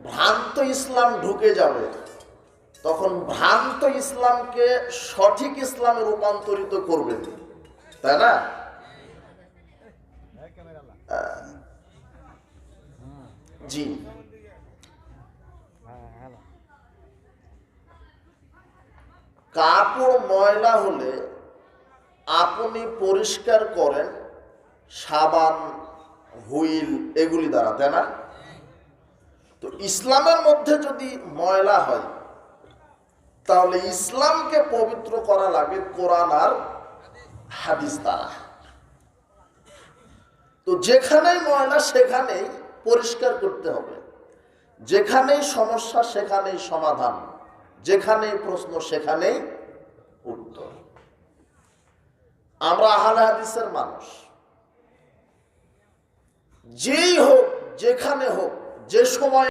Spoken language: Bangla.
ভ্রান্ত ইসলাম ঢুকে যাবে, তখন ভ্রান্ত ইসলামকে সঠিক ইসলামে রূপান্তরিত করবে, তাই না? জি, কাপড় ময়লা হলে আপনি পরিষ্কার করেন সাবান, হুইল এগুলি দ্বারা, তাই না? তো ইসলামের মধ্যে যদি ময়লা হয় তাহলে ইসলামকে পবিত্র করা লাগে কোরআন আর হাদিস দ্বারা। তো যেখানেই ময়লা সেখানেই পরিষ্কার করতে হবে, যেখানেই সমস্যা সেখানেই সমাধান, যেখানেই প্রশ্ন সেখানেই উত্তর। আমরা আহলে হাদিসের মানুষ, যেই হোক যেখানে হোক যে সময়